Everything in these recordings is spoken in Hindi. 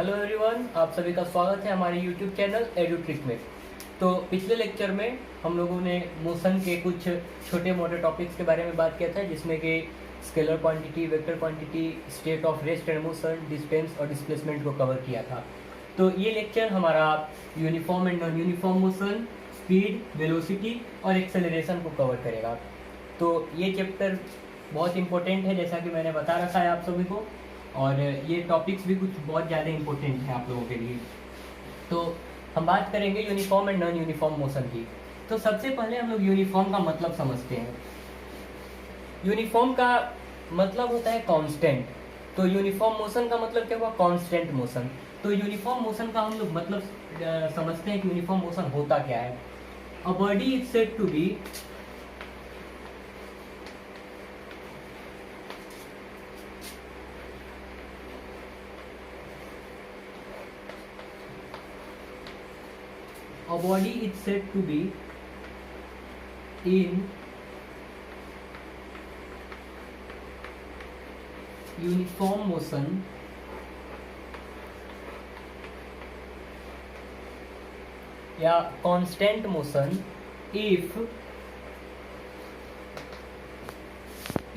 हेलो एवरीवन, आप सभी का स्वागत है हमारे यूट्यूब चैनल एडुट्रिक में। तो पिछले लेक्चर में हम लोगों ने मोशन के कुछ छोटे मोटे टॉपिक्स के बारे में बात किया था, जिसमें कि scalar quantity, vector quantity, state of rest and motion, distance और डिस्प्लेसमेंट को कवर किया था। तो ये लेक्चर हमारा uniform and non uniform motion, speed, velocity और एक्सेलरेशन को कवर करेगा। तो ये चैप्टर बहुत इंपॉर्टेंट है, जैसा कि मैंने बता रखा है आप सभी को, और ये टॉपिक्स भी कुछ बहुत ज़्यादा इंपॉर्टेंट है आप लोगों के लिए। तो हम बात करेंगे uniform and non uniform motion की। तो सबसे पहले हम लोग यूनिफॉर्म का मतलब समझते हैं। यूनिफॉर्म का मतलब होता है कांस्टेंट। तो यूनिफॉर्म मोशन का मतलब क्या हुआ? Constant motion. तो यूनिफॉर्म मोशन का हम लोग मतलब समझते हैं कि यूनिफॉर्म मोशन होता क्या है। A body is said to be a body is said to be in uniform motion या constant motion if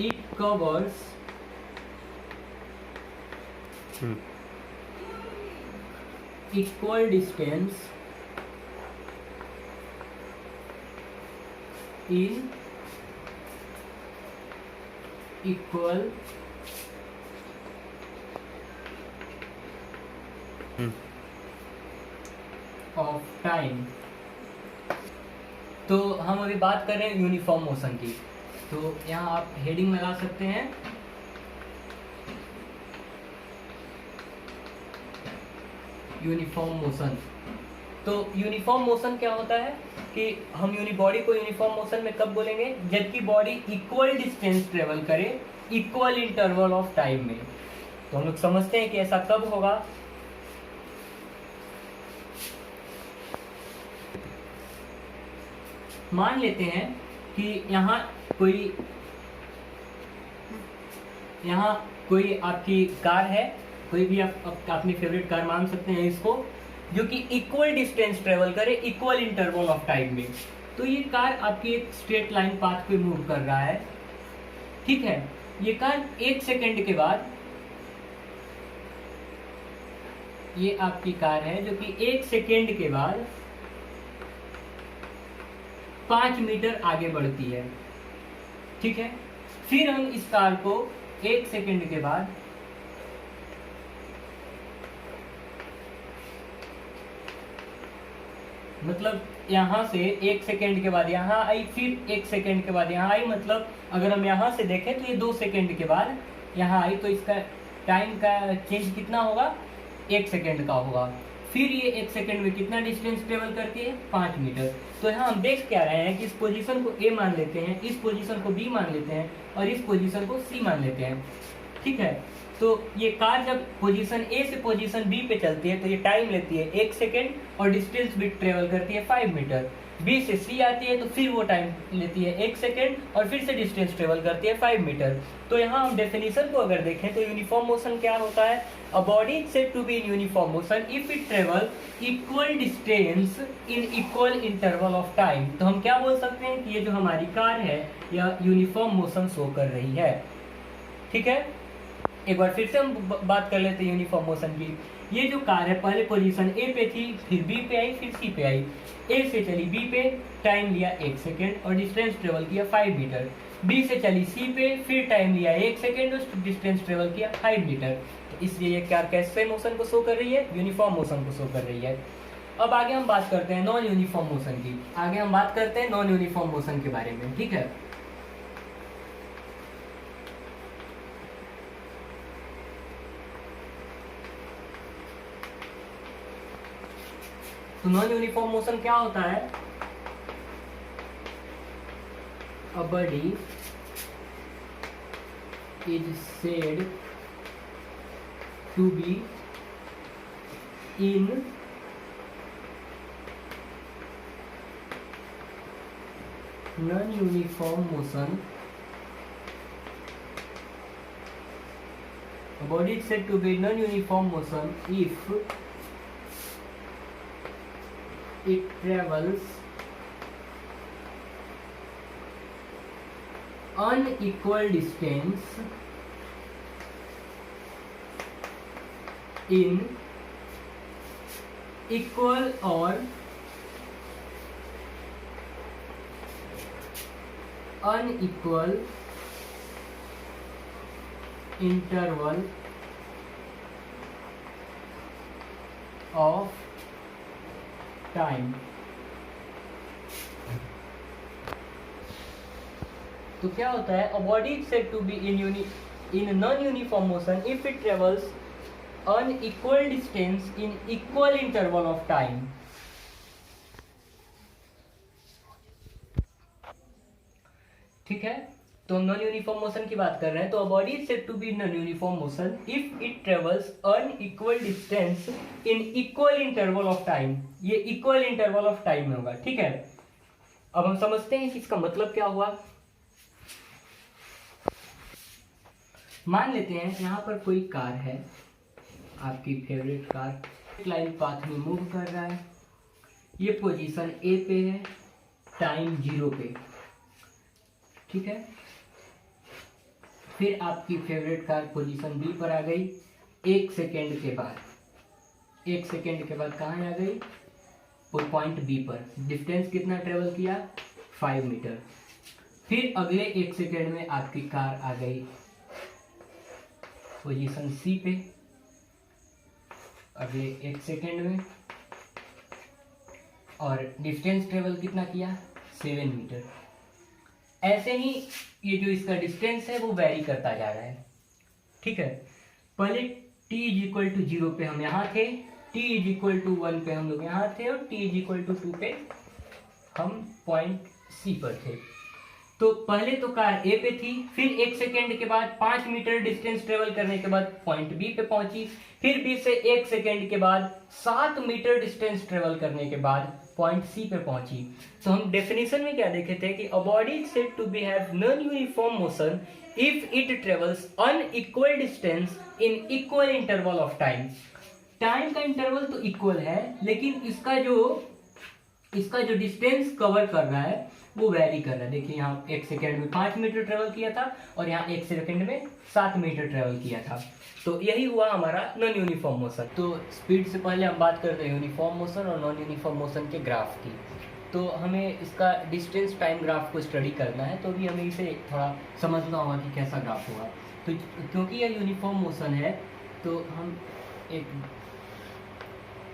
it covers equal distance in equal of time। तो हम अभी बात कर रहे हैं यूनिफॉर्म मोशन की। तो यहाँ आप हेडिंग लगा सकते हैं, यूनिफॉर्म मोशन। तो यूनिफॉर्म मोशन क्या होता है कि हम बॉडी को यूनिफॉर्म मोशन में कब बोलेंगे? जबकि बॉडी इक्वल डिस्टेंस ट्रेवल करे इक्वल इंटरवल ऑफ टाइम में। तो हम लोग समझते हैं कि ऐसा कब होगा। मान लेते हैं कि यहाँ कोई आपकी कार है, कोई भी आप अपनी फेवरेट कार मान सकते हैं इसको, जो कि इक्वल डिस्टेंस ट्रेवल करे इक्वल इंटरवल ऑफ टाइम में। तो ये कार आपकी एक स्ट्रेट लाइन पाथ पे मूव कर रहा है, ठीक है। ये कार 1 सेकेंड के बाद, ये आपकी कार है जो कि 1 सेकेंड के बाद 5 मीटर आगे बढ़ती है, ठीक है। फिर हम इस कार को 1 सेकेंड के बाद मतलब यहाँ से 1 सेकेंड के बाद यहाँ आई, फिर 1 सेकेंड के बाद यहाँ आई। मतलब अगर हम यहाँ से देखें तो ये 2 सेकेंड के बाद यहाँ आई, तो इसका टाइम का चेंज कितना होगा? 1 सेकेंड का होगा। फिर ये 1 सेकेंड में कितना डिस्टेंस ट्रेवल करती है? 5 मीटर। तो यहाँ हम देख क्या रहे हैं कि इस पोजीशन को ए मान लेते हैं, इस पोजीशन को बी मान लेते हैं और इस पोजीशन को सी मान लेते हैं, ठीक है। तो ये कार जब पोजीशन ए से पोजीशन बी पे चलती है तो ये टाइम लेती है 1 सेकेंड और डिस्टेंस भी ट्रेवल करती है 5 मीटर। बी से सी आती है तो फिर वो टाइम लेती है 1 सेकेंड और फिर से डिस्टेंस ट्रेवल करती है 5 मीटर। तो यहाँ हम डेफिनेशन को अगर देखें तो यूनिफॉर्म मोशन क्या होता है? A body is said to be in uniform motion if it travel equal distance in equal interval of time. तो हम क्या बोल सकते हैं कि ये जो हमारी कार है यह यूनिफॉर्म मोशन शो कर रही है, ठीक है। एक बार फिर से हम बात कर लेते हैं यूनिफॉर्म मोशन की। ये जो कार है पहले पोजीशन ए पे थी, फिर बी पे आई, फिर सी पे आई। ए से चली बी पे, टाइम लिया 1 सेकेंड और डिस्टेंस ट्रेवल किया 5 मीटर। बी से चली सी पे, फिर टाइम लिया 1 सेकेंड और डिस्टेंस ट्रेवल किया 5 मीटर। तो इसलिए ये कार कैसे मोशन को शो कर रही है? यूनिफॉर्म मोशन को शो कर रही है। अब आगे हम बात करते हैं नॉन यूनिफॉर्म मोशन की। आगे हम बात करते हैं नॉन यूनिफॉर्म मोशन के बारे में, ठीक है। तो नॉन यूनिफॉर्म मोशन क्या होता है? A body is said to be in non uniform motion body is said to be non-uniform motion if it travels unequal distance in equal or unequal interval of time। तो क्या होता है, a body is said to be in non uniform motion if it travels unequal distance in equal interval of time। ठीक है, तो हम नॉन यूनिफॉर्म मोशन की बात कर रहे हैं। तो a body is said to be non uniform motion if it travels unequal distance in equal interval of time. ये इक्वल इंटरवल ऑफ टाइम में होगा। ठीक है, अब हम समझते हैं कि इसका मतलब क्या हुआ। मान लेते हैं यहाँ पर कोई कार है, आपकी फेवरेट कार लाइन पाथ में मूव कर रहा है। ये पोजीशन ए पे है, टाइम 0 पे। ठीक है, फिर आपकी फेवरेट कार पोजीशन बी पर आ गई 1 सेकेंड के बाद। 1 सेकेंड के बाद कहाँ आ गई, पॉइंट बी पर। डिस्टेंस कितना ट्रेवल किया, 5 मीटर। फिर अगले 1 सेकेंड में आपकी कार आ गई पोजीशन सी पे, अगले 1 सेकेंड में, और डिस्टेंस ट्रेवल कितना किया, 7 मीटर। ऐसे ही ये जो इसका डिस्टेंस है वो वेरी करता जा रहा है। ठीक है, पहले t इज इक्वल टू 0 पे हम यहाँ थे, t इज इक्वल टू 1 पे हम लोग यहाँ थे, और t इज इक्वल टू 2 पे हम पॉइंट सी पर थे। तो पहले तो कार ए पे थी, फिर 1 सेकेंड के बाद 5 मीटर डिस्टेंस ट्रेवल करने के बाद पॉइंट बी पे पहुंची, फिर बी से 1 सेकेंड के बाद 7 मीटर डिस्टेंस ट्रेवल करने के बाद पॉइंट सी पे पहुंची। तो हम डेफिनेशन में क्या देखे थे कि a body is said to be have non uniform motion if it travels unequal distance in equal interval of time. Time का इंटरवल तो इक्वल है, लेकिन इसका जो डिस्टेंस कवर कर रहा है वो वेरी कर रहा है। देखिए यहाँ 1 सेकेंड में 5 मीटर ट्रेवल किया था, और यहाँ 1 सेकेंड में 7 मीटर ट्रेवल किया था। तो यही हुआ हमारा नॉन यूनिफॉर्म मोशन। तो स्पीड से पहले हम बात करते हैं यूनिफॉर्म मोशन और नॉन यूनिफॉर्म मोशन के ग्राफ की। तो हमें इसका डिस्टेंस टाइम ग्राफ को स्टडी करना है, तो भी हमें इसे थोड़ा समझना होगा कि कैसा ग्राफ होगा। तो क्योंकि यह यूनिफॉर्म मोशन है, तो हम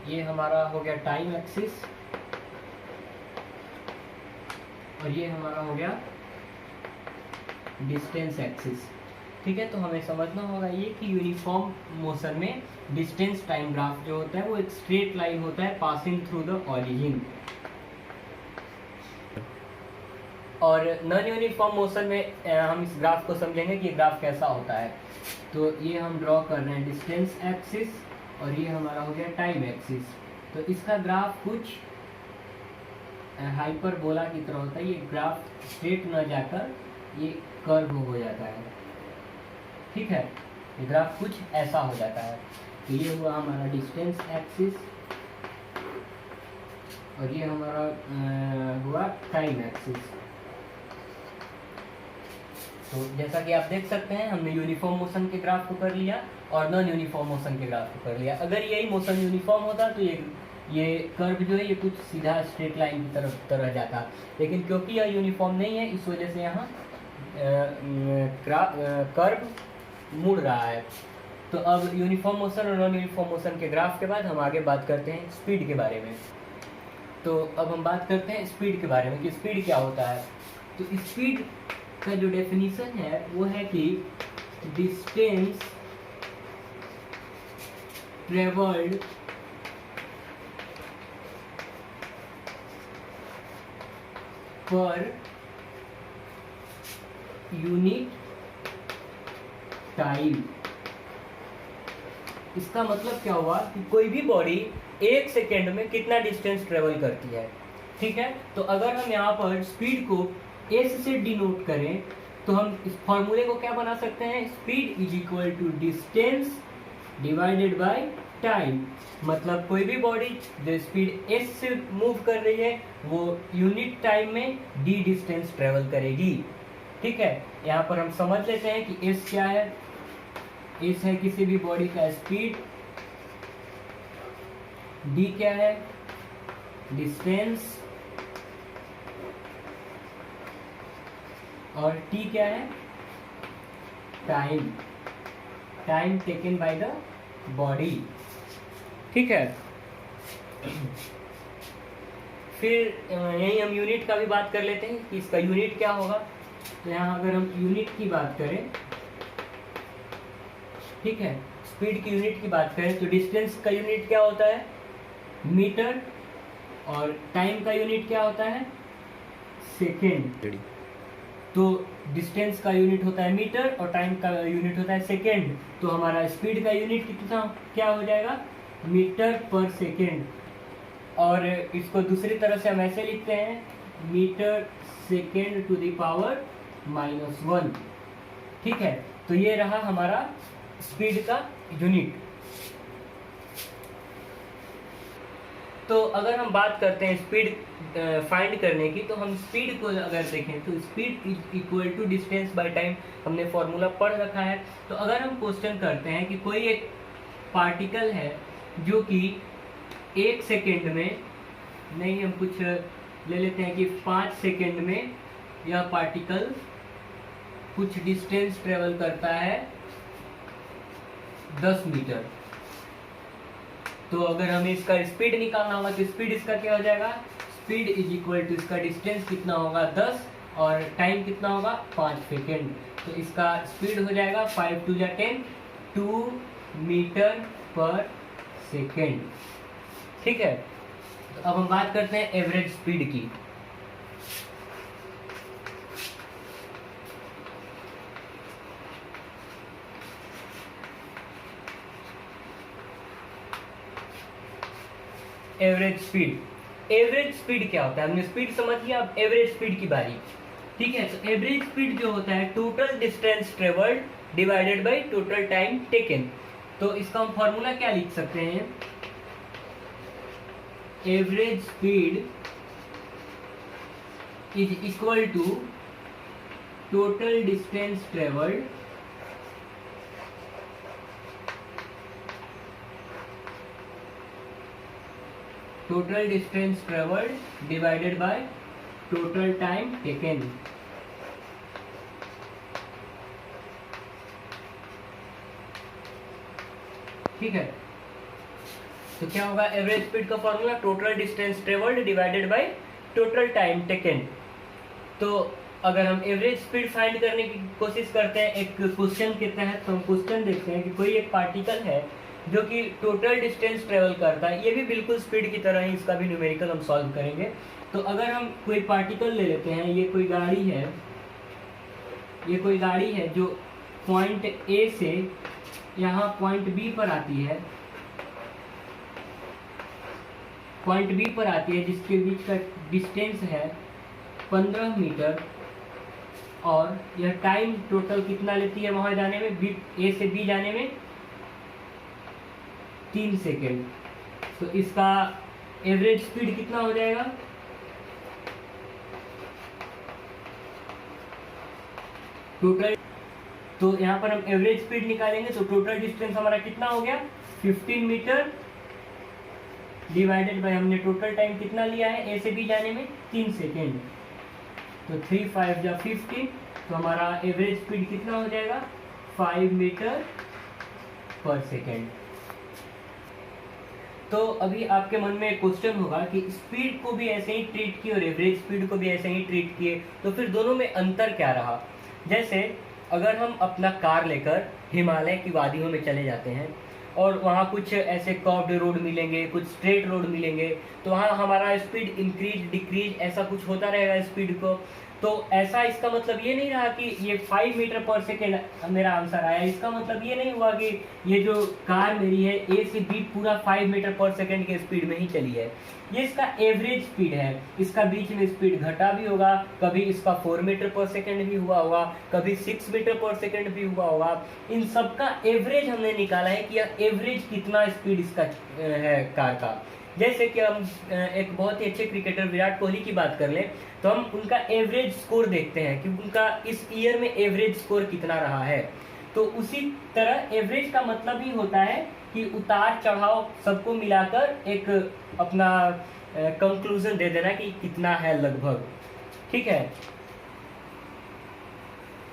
ये हमारा हो गया टाइम एक्सिस, और ये हमारा हो गया डिस्टेंस एक्सिस। ठीक है, तो हमें समझना होगा ये कि यूनिफॉर्म मोशन में डिस्टेंस टाइम ग्राफ जो होता है वो एक स्ट्रेट लाइन होता है पासिंग थ्रू द ओरिजिन। और नॉन यूनिफॉर्म मोशन में हम इस ग्राफ को समझेंगे कि ग्राफ कैसा होता है। तो ये हम ड्रॉ कर रहे हैं डिस्टेंस एक्सिस, और ये हमारा हो गया टाइम एक्सिस। तो इसका ग्राफ कुछ हाइपरबोला की तरह होता है। ये ग्राफ स्ट्रेट न जाकर ये कर्व हो जाता है। ठीक है, ये ग्राफ कुछ ऐसा हो जाता है। तो ये हुआ हमारा डिस्टेंस एक्सिस, और ये हमारा हुआ टाइम एक्सिस। तो जैसा कि आप देख सकते हैं, हमने यूनिफॉर्म मोशन के ग्राफ को कर लिया और नॉन यूनिफॉर्म मोशन के ग्राफ को कर लिया। अगर यही मोशन यूनिफॉर्म होता तो ये कर्व जो है ये कुछ सीधा स्ट्रेट लाइन की तरह जाता, लेकिन क्योंकि यह यूनिफॉर्म नहीं है, इस वजह से यहाँ कर्व मुड़ रहा है। तो अब यूनिफॉर्म मोशन और नॉन यूनिफॉर्म मोशन के ग्राफ के बाद हम आगे बात करते हैं स्पीड के बारे में। तो अब हम बात करते हैं स्पीड के बारे में कि स्पीड क्या होता है। तो स्पीड का जो डेफिनेशन है वो है कि distance travelled per unit time. इसका मतलब क्या हुआ कि कोई भी बॉडी 1 सेकेंड में कितना डिस्टेंस ट्रेवल करती है। ठीक है, तो अगर हम यहाँ पर स्पीड को एस से डिनोट करें तो हम इस फॉर्मूले को क्या बना सकते हैं, speed is equal to distance divided by time. मतलब कोई भी बॉडी जो स्पीड s से मूव कर रही है वो यूनिट टाइम में d डिस्टेंस ट्रेवल करेगी। ठीक है, यहाँ पर हम समझ लेते हैं कि s क्या है। s है किसी भी बॉडी का स्पीड, d क्या है, डिस्टेंस, और t क्या है, time, time taken by the body. ठीक है, फिर यही हम यूनिट का भी बात कर लेते हैं कि इसका यूनिट क्या होगा। तो यहाँ अगर हम यूनिट की बात करें, ठीक है, स्पीड की यूनिट की बात करें तो डिस्टेंस का यूनिट क्या होता है, मीटर, और टाइम का यूनिट क्या होता है, सेकेंड। तो डिस्टेंस का यूनिट होता है मीटर और टाइम का यूनिट होता है सेकेंड। तो हमारा स्पीड का यूनिट कितना क्या हो जाएगा, मीटर पर सेकेंड। और इसको दूसरी तरह से हम ऐसे लिखते हैं, metre second to the power -1। ठीक है, तो ये रहा हमारा स्पीड का यूनिट। तो अगर हम बात करते हैं स्पीड फाइंड करने की, तो हम स्पीड को अगर देखें तो speed is equal to distance by time, हमने फॉर्मूला पढ़ रखा है। तो अगर हम क्वेश्चन करते हैं कि कोई एक पार्टिकल है जो कि 1 सेकेंड में, नहीं हम कुछ ले लेते हैं कि 5 सेकेंड में यह पार्टिकल कुछ डिस्टेंस ट्रेवल करता है 10 मीटर। तो अगर हमें इसका स्पीड निकालना होगा तो स्पीड इसका क्या हो जाएगा, स्पीड इज इक्वल टू इसका डिस्टेंस कितना होगा 10 और टाइम कितना होगा 5 सेकेंड। तो इसका स्पीड हो जाएगा 5 × 10 2 मीटर पर सेकेंड। ठीक है, तो अब हम बात करते हैं एवरेज स्पीड की। एवरेज स्पीड, एवरेज स्पीड क्या होता है, हमने स्पीड समझ लिया, अब एवरेज स्पीड की बारी। ठीक है, तो एवरेज स्पीड जो होता है total distance travelled divided by total time taken. तो इसका हम फॉर्मूला क्या लिख सकते हैं, average speed is equal to total distance travelled divided by total time taken. ठीक है, तो क्या होगा एवरेज स्पीड का formula, total distance travelled divided by total time taken. तो अगर हम एवरेज स्पीड फाइंड करने की कोशिश करते हैं एक क्वेश्चन के तहत, तो हम क्वेश्चन देखते हैं कि कोई एक पार्टिकल है जो कि टोटल डिस्टेंस ट्रेवल करता है, ये भी बिल्कुल स्पीड की तरह ही, इसका भी न्यूमेरिकल हम सॉल्व करेंगे। तो अगर हम कोई पार्टिकल ले लेते हैं, ये कोई गाड़ी है जो पॉइंट ए से यहाँ पॉइंट बी पर आती है, जिसके बीच का डिस्टेंस है 15 मीटर, और यह टाइम टोटल कितना लेती है वहां जाने में, ए से बी जाने में 3 सेकेंड। तो इसका एवरेज स्पीड कितना हो जाएगा, टोटल। तो यहाँ पर हम एवरेज स्पीड निकालेंगे तो टोटल डिस्टेंस हमारा कितना हो गया 15 मीटर डिवाइडेड बाय, हमने टोटल टाइम कितना लिया है ए से बी जाने में 3 सेकेंड। तो 3 5 या 15, तो हमारा एवरेज स्पीड कितना हो जाएगा 5 मीटर पर सेकेंड। तो अभी आपके मन में एक क्वेश्चन होगा कि स्पीड को भी ऐसे ही ट्रीट किए और एवरेज स्पीड को भी ऐसे ही ट्रीट किए, तो फिर दोनों में अंतर क्या रहा। जैसे अगर हम अपना कार लेकर हिमालय की वादियों में चले जाते हैं और वहाँ कुछ ऐसे कर्व्ड रोड मिलेंगे, कुछ स्ट्रेट रोड मिलेंगे, तो वहाँ हमारा स्पीड इंक्रीज डिक्रीज ऐसा कुछ होता रहेगा स्पीड को। तो ऐसा इसका मतलब ये नहीं रहा कि ये 5 मीटर पर सेकेंड मेरा आंसर आया। इसका मतलब ये नहीं हुआ कि ये जो कार मेरी है ए से बी पूरा 5 मीटर पर सेकेंड के स्पीड में ही चली है। ये इसका एवरेज स्पीड है। इसका बीच में स्पीड घटा भी होगा, कभी इसका 4 मीटर पर सेकेंड भी हुआ होगा, कभी 6 मीटर पर सेकेंड भी हुआ होगा। इन सब का एवरेज हमने निकाला है कि यह एवरेज कितना स्पीड इसका है कार का। जैसे कि हम एक बहुत ही अच्छे क्रिकेटर विराट कोहली की बात कर लें तो हम उनका एवरेज स्कोर देखते हैं कि उनका इस ईयर में एवरेज स्कोर कितना रहा है। तो उसी तरह एवरेज का मतलब ही होता है कि उतार चढ़ाव सबको मिलाकर एक अपना कंक्लूजन दे देना कि कितना है लगभग। ठीक है,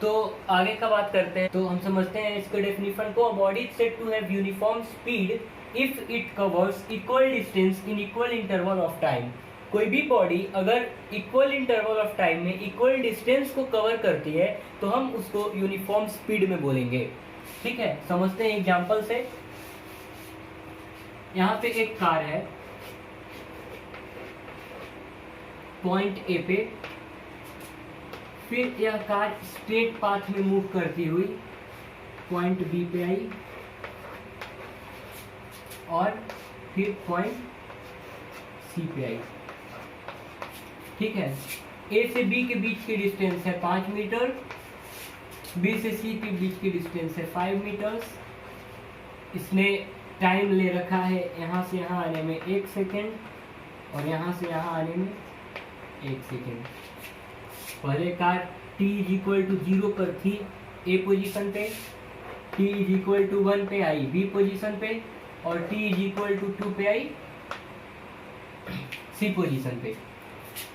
तो आगे का बात करते हैं। तो हम समझते हैं इसके डेफिनेशन को। Body is said to have uniform speed if it covers equal distance in equal interval of time. कोई भी बॉडी अगर इक्वल इंटरवल ऑफ टाइम में इक्वल डिस्टेंस को कवर करती है तो हम उसको यूनिफॉर्म स्पीड में बोलेंगे। ठीक है, समझते हैं एग्जांपल से। यहाँ पे एक कार है पॉइंट ए पे, फिर यह कार स्ट्रेट पाथ में मूव करती हुई पॉइंट बी पे आई और फिर पॉइंट सी पे आई। ठीक है, ए से बी के बीच की डिस्टेंस है 5 मीटर, बी से सी के बीच की डिस्टेंस है 5 मीटर्स। इसने टाइम ले रखा है यहाँ से यहाँ आने में 1 सेकेंड और यहाँ से यहाँ आने में 1 सेकेंड। पहले कार t = 0 पर थी ए पोजीशन पे, t = 1 पे आई बी पोजीशन पे और t = 2 पे आई सी पोजीशन पे।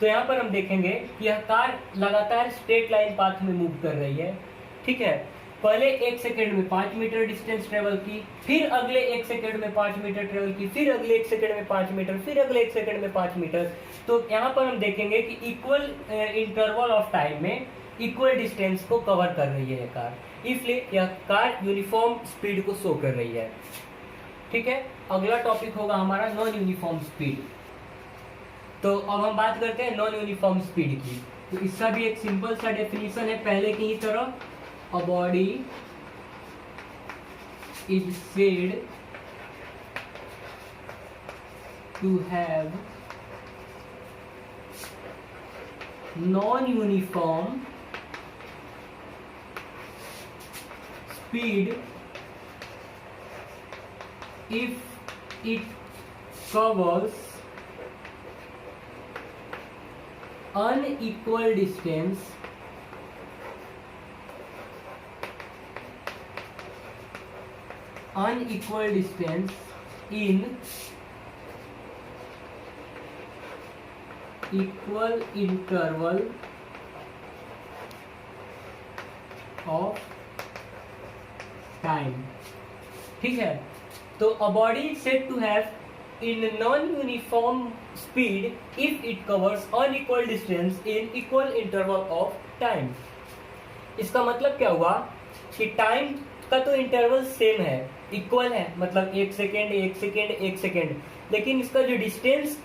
तो यहाँ पर हम देखेंगे कि यह कार लगातार स्ट्रेट लाइन पाथ में मूव कर रही है। ठीक है, पहले 1 सेकेंड में 5 मीटर डिस्टेंस ट्रेवल की, फिर अगले 1 सेकेंड में 5 मीटर ट्रेवल की, फिर अगले 1 सेकेंड में 5 मीटर, फिर अगले 1 सेकेंड में 5 मीटर। तो यहाँ पर हम देखेंगे कि इक्वल इंटरवल ऑफ टाइम में इक्वल डिस्टेंस को कवर कर रही है यह कार, इसलिए यह कार यूनिफॉर्म स्पीड को शो कर रही है। ठीक है, अगला टॉपिक होगा हमारा नॉन यूनिफॉर्म स्पीड। तो अब हम बात करते हैं नॉन यूनिफॉर्म स्पीड की। तो इसका भी एक सिंपल सा डेफिनेशन है पहले की ही तरह। A body is said to have non-uniform speed if it covers unequal distance in equal interval of time। ठीक है, तो a body is said to have in non-uniform speed if it covers unequal distance in equal interval of time। इसका मतलब क्या हुआ कि टाइम का तो इंटरवल सेम है, इक्वल है, मतलब 1 सेकेंड 1 सेकेंड 1 सेकेंड, लेकिन इसका जो डिस्टेंस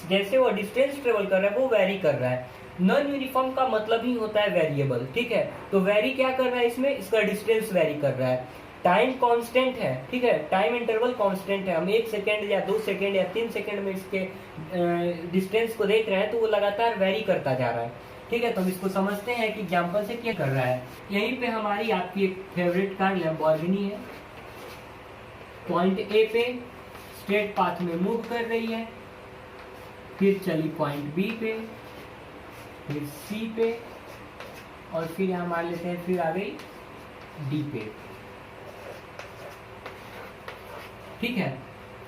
जैसे वो डिस्टेंस ट्रेवल कर रहा है वो वेरी कर रहा है। नॉन यूनिफॉर्म का मतलब ही होता है वेरिएबल। ठीक है, तो वेरी क्या कर रहा है इसमें, इसका डिस्टेंस वेरी कर रहा है। टाइम कांस्टेंट है। ठीक है, टाइम इंटरवल कांस्टेंट है। हम 1 सेकेंड या 2 सेकेंड या 3 सेकेंड में इसके डिस्टेंस को देख रहे हैं तो वो लगातार वेरी करता जा रहा है। ठीक है, तो हम इसको समझते हैं कि एग्जाम्पल से क्या कर रहा है। यहीं पे हमारी आपकी एक फेवरेट कार लैम्बोर्गिनी है, पॉइंट ए पे स्ट्रेट पाथ में मूव कर रही है, फिर चली पॉइंट बी पे, फिर सी पे और फिर यहाँ मान लेते हैं फिर आ गई डी पे। ठीक है,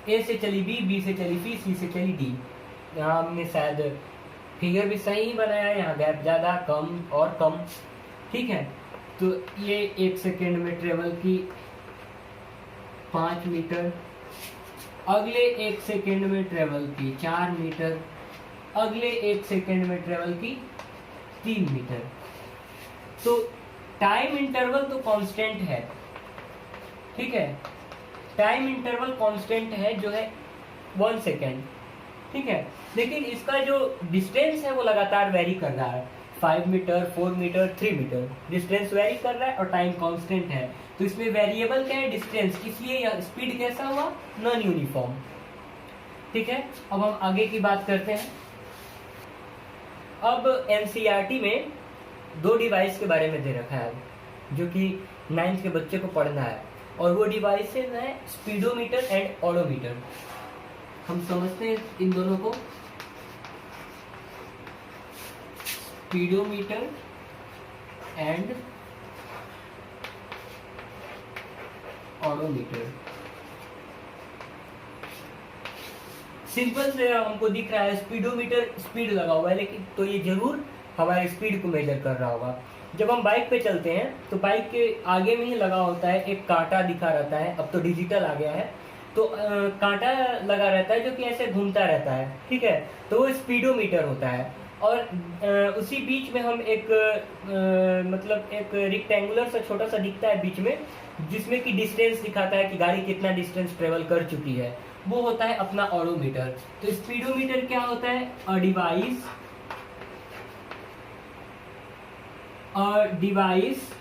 ए से चली बी से चली सी से चली डी। यहाँ हमने शायद फिगर भी सही ही बनाया है, यहाँ गैप ज़्यादा कम और कम। ठीक है, तो ये 1 सेकेंड में ट्रेवल की 5 मीटर, अगले 1 सेकेंड में ट्रेवल की 4 मीटर, अगले 1 सेकेंड में ट्रेवल की 3 मीटर। तो टाइम इंटरवल तो कांस्टेंट है। ठीक है, टाइम इंटरवल कांस्टेंट है जो है 1 सेकेंड। ठीक है। लेकिन इसका जो डिस्टेंस है वो लगातार वेरी कर रहा है, 5 metre, 4 metre, 3 metre, distance vary कर रहा है और टाइम कांस्टेंट है। तो इसमें वेरिएबल क्या है? डिस्टेंस, इसलिए यह स्पीड कैसा हुआ? Non uniform. ठीक है, अब हम आगे की बात करते हैं। अब एनसीईआरटी में 2 डिवाइस के बारे में दे रखा है जो कि 9th के बच्चे को पढ़ना है, और वो डिवाइस है स्पीडोमीटर एंड ओडोमीटर। हम समझते हैं इन दोनों को। Speedometer and odometer. सिंपल से हमको दिख रहा है स्पीडोमीटर, स्पीड लगा हुआ है, लेकिन तो ये जरूर हमारे स्पीड को मेजर कर रहा होगा। जब हम बाइक पे चलते हैं तो बाइक के आगे में ही लगा होता है एक कांटा दिखा रहता है, अब तो डिजिटल आ गया है, तो कांटा लगा रहता है जो कि ऐसे घूमता रहता है। ठीक है, तो वो स्पीडोमीटर होता है। और उसी बीच में हम एक मतलब एक रेक्टेंगुलर सा छोटा सा दिखता है बीच में, जिसमें कि डिस्टेंस दिखाता है कि गाड़ी कितना डिस्टेंस ट्रेवल कर चुकी है, वो होता है अपना ओडोमीटर। तो स्पीडोमीटर क्या होता है? A device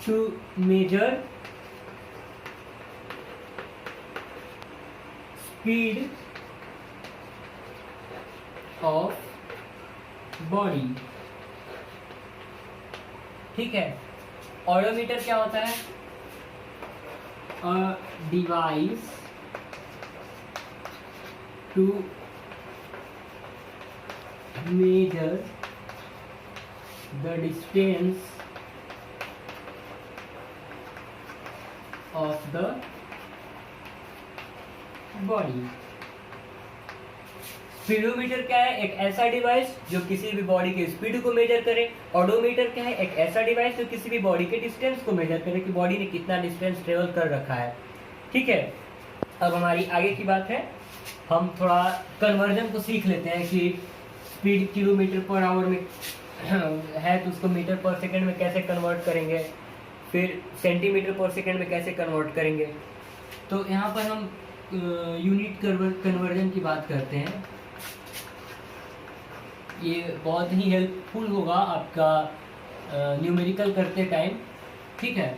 to measure speed of body. ठीक है, ओडोमीटर क्या होता है? A device to measure the distance of the body। Speedometer क्या है? एक ऐसा डिवाइस जो किसी भी बॉडी के स्पीड को मेजर करे। ऑडोमीटर क्या है? एक ऐसा डिवाइस जो किसी भी बॉडी के डिस्टेंस को मेजर करे कि बॉडी ने कितना डिस्टेंस ट्रेवल कर रखा है। ठीक है, अब हमारी आगे की बात है, हम थोड़ा कन्वर्जन को सीख लेते हैं कि स्पीड किलोमीटर पर आवर में है तो उसको मीटर पर सेकंड में कैसे कन्वर्ट करेंगे, फिर सेंटीमीटर पर सेकंड में कैसे कन्वर्ट करेंगे। तो यहाँ पर हम यूनिट कन्वर्जन की बात करते हैं। ये बहुत ही हेल्पफुल होगा आपका न्यूमेरिकल करते टाइम। ठीक है,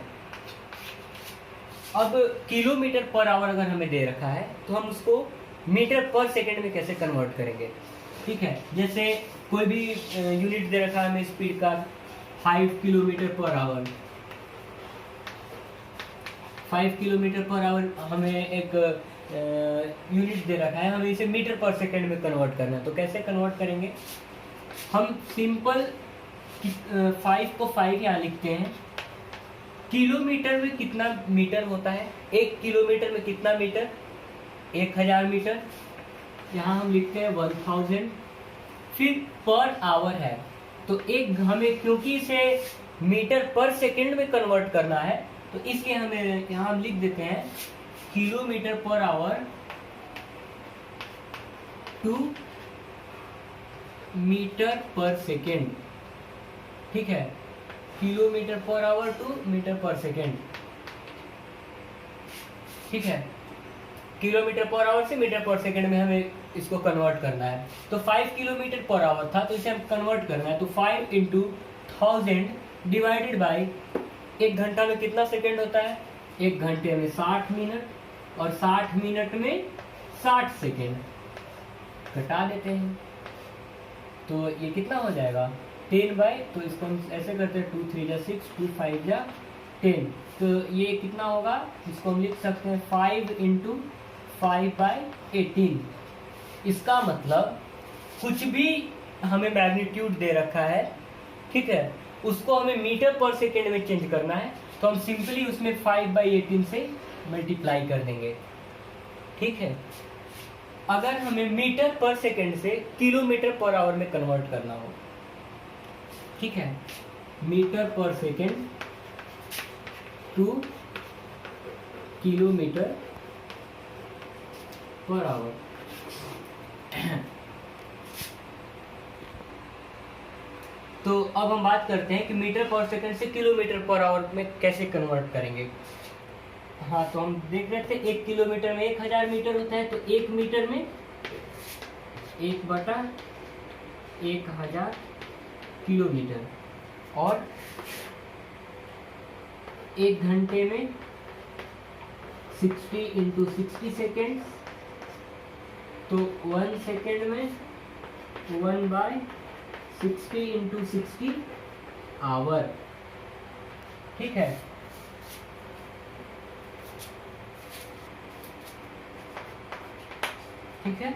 अब किलोमीटर पर आवर अगर हमें दे रखा है तो हम उसको मीटर पर सेकंड में कैसे कन्वर्ट करेंगे। ठीक है, जैसे कोई भी यूनिट दे रखा है हमें स्पीड का 5 kilometre per our, 5 kilometre per our हमें एक यूनिट दे रखा है, हमें इसे मीटर पर सेकंड में कन्वर्ट करना है। तो कैसे कन्वर्ट करेंगे? हम सिंपल 5 को 5 यहाँ लिखते हैं। किलोमीटर में कितना मीटर होता है? 1 किलोमीटर में कितना मीटर? 1000 मीटर। यहाँ हम लिखते हैं 1000। फिर पर आवर है तो एक हमें, क्योंकि इसे मीटर पर सेकंड में कन्वर्ट करना है तो इसलिए हमें यहाँ हम लिख देते हैं kilometre per hour to metre per second. ठीक है, kilometre per hour to metre per second. ठीक है, किलोमीटर पर आवर से मीटर पर सेकेंड में हमें इसको कन्वर्ट करना है। तो 5 किलोमीटर पर आवर था तो इसे हम कन्वर्ट करना है, तो 5 इंटू 1000 डिवाइडेड बाई 1 घंटा में कितना सेकेंड होता है? 1 घंटे में 60 मिनट और 60 मिनट में 60 सेकेंड। घटा देते हैं तो ये कितना हो जाएगा? 10 बाई, तो इसको हम ऐसे करते हैं 2 3 जा 6, 2 5 जा 10। तो ये कितना होगा? इसको हम लिख सकते हैं 5 इंटू 5/18। इसका मतलब कुछ भी हमें मैग्नीट्यूड दे रखा है, ठीक है, उसको हमें मीटर पर सेकेंड में चेंज करना है तो हम सिंपली उसमें 5/18 से मल्टीप्लाई कर देंगे। ठीक है, अगर हमें मीटर पर सेकेंड से किलोमीटर पर आवर में कन्वर्ट करना हो, ठीक है, metre per second two kilometre per our. तो अब हम बात करते हैं कि मीटर पर सेकंड से किलोमीटर पर आवर में कैसे कन्वर्ट करेंगे। हाँ, तो हम देख रहे थे 1 किलोमीटर में 1000 मीटर होता है, तो 1 मीटर में 1/1000 किलोमीटर, और 1 घंटे में 60 × 60 सेकेंड, तो 1 सेकेंड में 1/60 × 60 आवर। ठीक है, ठीक है।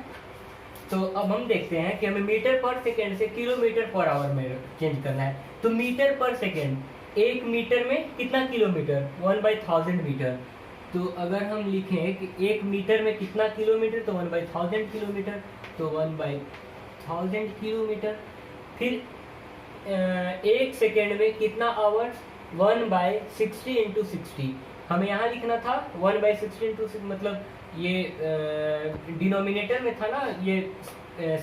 तो अब हम देखते हैं कि हमें मीटर पर सेकेंड से किलोमीटर पर आवर में चेंज करना है। तो मीटर पर सेकेंड, 1 मीटर में कितना किलोमीटर, 1/1000 मीटर। तो अगर हम लिखें कि 1 मीटर में कितना किलोमीटर, तो 1/1000 किलोमीटर, तो 1/1000 किलोमीटर। फिर 1 सेकेंड में कितना आवर, 1/60 × 60। हमें यहाँ लिखना था 1/60 × 60, मतलब ये डिनोमिनेटर में था ना ये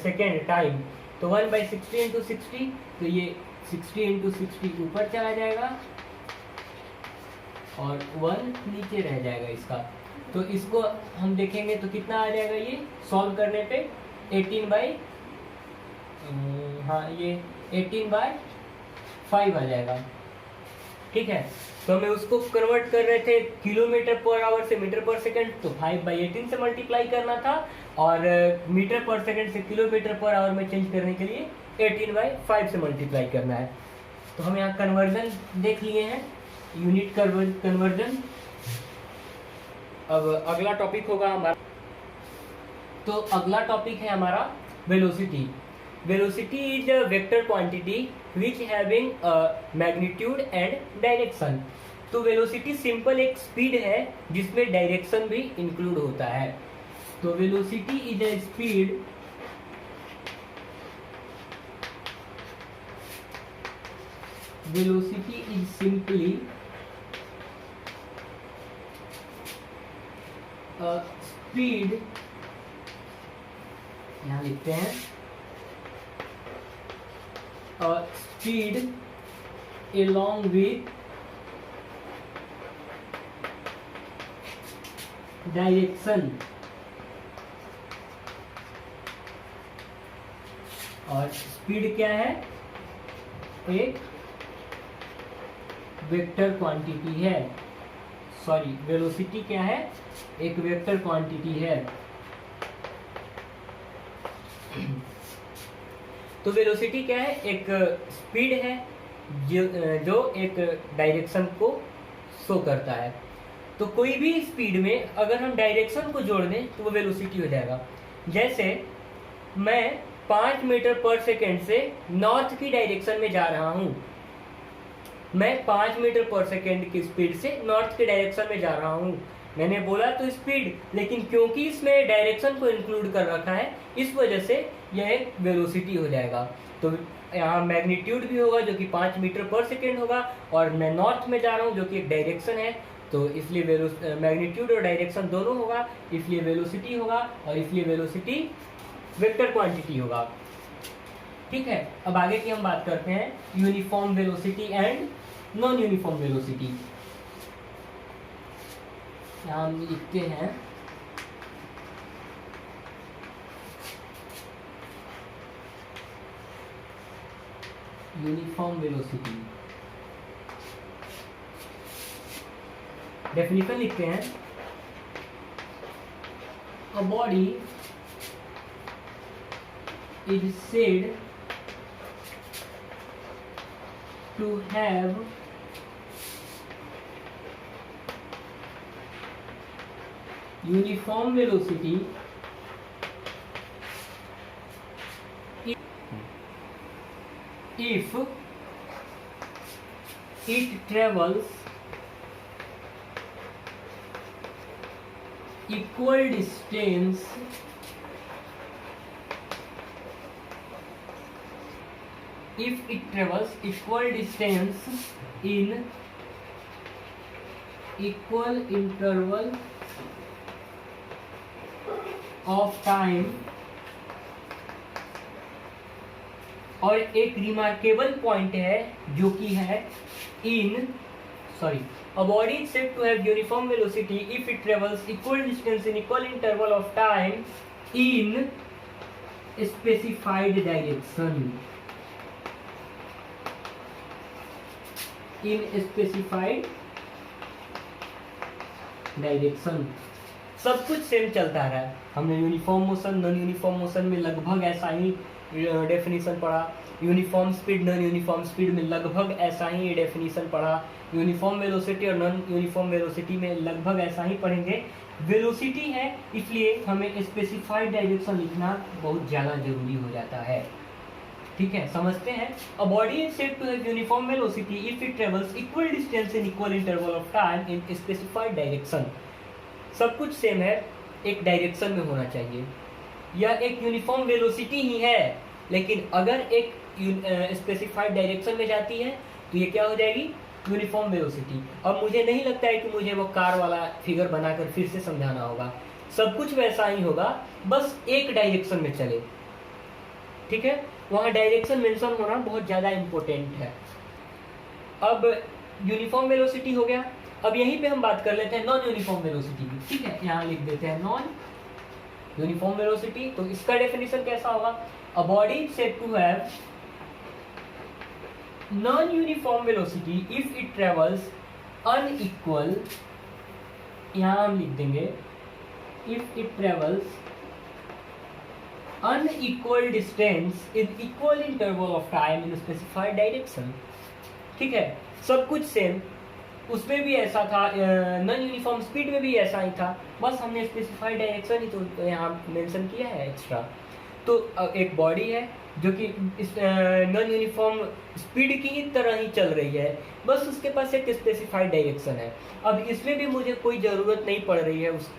सेकेंड टाइम, तो 1/60 × 60, तो ये 60 × 60 ऊपर चला जाएगा और 1 नीचे रह जाएगा इसका। तो इसको हम देखेंगे तो कितना आ जाएगा, ये सॉल्व करने पे 18/5 आ जाएगा। ठीक है, तो हमें उसको कन्वर्ट कर रहे थे किलोमीटर पर आवर से मीटर पर सेकंड, तो 5/18 से मल्टीप्लाई करना था, और मीटर पर सेकंड से किलोमीटर पर आवर में चेंज करने के लिए 18/5 से मल्टीप्लाई करना है। तो हम यहाँ कन्वर्जन देख लिए हैं, यूनिट कन्वर्जन। अब अगला टॉपिक होगा हमारा, तो अगला टॉपिक है हमारा velocity. Velocity is a vector quantity which having magnitude and direction. तो वेलोसिटी सिंपल एक स्पीड है जिसमें डायरेक्शन भी इंक्लूड होता है। तो velocity is a speed velocity is simply a speed, यहाँ लिखते हैं a speed along with direction, और स्पीड क्या है, एक वेक्टर क्वांटिटी है। सॉरी, वेलोसिटी क्या है, एक वेक्टर क्वांटिटी है। तो वेलोसिटी क्या है, एक स्पीड है जो एक डायरेक्शन को शो करता है। तो कोई भी स्पीड में अगर हम डायरेक्शन को जोड़ दें तो वो वेलोसिटी हो जाएगा। जैसे मैं 5 मीटर पर सेकेंड से नॉर्थ की डायरेक्शन में जा रहा हूं, मैं 5 मीटर पर सेकेंड की स्पीड से नॉर्थ की डायरेक्शन में जा रहा हूँ। मैंने बोला तो स्पीड, लेकिन क्योंकि इसमें डायरेक्शन को इंक्लूड कर रखा है इस वजह से यह एक वेलोसिटी हो जाएगा। तो यहाँ मैग्नीट्यूड भी होगा जो कि 5 मीटर पर सेकेंड होगा, और मैं नॉर्थ में जा रहा हूँ जो कि एक डायरेक्शन है, तो इसलिए मैग्नीट्यूड और डायरेक्शन दोनों होगा, इसलिए वेलोसिटी होगा, और इसलिए वेलोसिटी वेक्टर क्वांटिटी होगा। ठीक है, अब आगे की हम बात करते हैं uniform velocity and non uniform velocity. यहाँ हम लिखते हैं यूनिफॉर्म वेलोसिटी। डेफिनेशन लिखते हैं, a body is said to have uniform velocity if it travels equal distance if it travels equal distance in equal interval of time। और एक रिमार्केबल पॉइंट है जो कि है a body is said to have uniform velocity if it travels equal distance in equal interval of time in specified direction, in specified direction. सब कुछ सेम चलता रहा है। हमने uniform motion, non uniform motion में लगभग ऐसा ही डेफिनेशन पढ़ा, uniform speed, non uniform speed में लगभग ऐसा ही डेफिनेशन पढ़ा, यूनिफॉर्म वेलोसिटी और नॉन यूनिफॉर्म वेलोसिटी में लगभग ऐसा ही पढ़ेंगे। वेलोसिटी है इसलिए हमें स्पेसिफाइड डायरेक्शन लिखना बहुत ज़्यादा जरूरी हो जाता है। ठीक है, समझते हैं। A body is said to have uniform velocity if it travels equal distance in equal interval of time in specified direction. सब कुछ सेम है, एक डायरेक्शन में होना चाहिए। यह एक यूनिफॉर्म वेलोसिटी ही है, लेकिन अगर एक स्पेसिफाइड डायरेक्शन में जाती है तो ये क्या हो जाएगी, यूनिफॉर्म वेलोसिटी। अब मुझे नहीं लगता है कि मुझे वो कार वाला फिगर बनाकर फिर से समझाना होगा, सब कुछ वैसा ही होगा, बस एक डायरेक्शन में चले। ठीक है, वहाँ डायरेक्शन मेंशन होना बहुत ज़्यादा इम्पोर्टेंट है। अब यूनिफॉर्म वेलोसिटी हो गया, अब यहीं पे हम बात कर लेते हैं नॉन यूनिफॉर्म वेलोसिटी की। ठीक है, यहाँ लिख देते हैं नॉन यूनिफॉर्म वेलोसिटी। तो इसका डेफिनेशन कैसा होगा, a body said to have non uniform velocity if it travels unequal, यहाँ हम लिख देंगे if it travels unequal distance in equal interval of time in specified direction। ठीक है, सब कुछ सेम, उसमें भी ऐसा था, नॉन यूनिफॉर्म स्पीड में भी ऐसा ही था, बस हमने स्पेसिफाइड डायरेक्शन ही तो यहाँ मेंशन किया है एक्स्ट्रा। तो एक बॉडी है जो कि नॉन यूनिफॉर्म स्पीड की ही तरह ही चल रही है, बस उसके पास एक स्पेसिफाइड डायरेक्शन है। अब इसमें भी मुझे कोई ज़रूरत नहीं पड़ रही है उस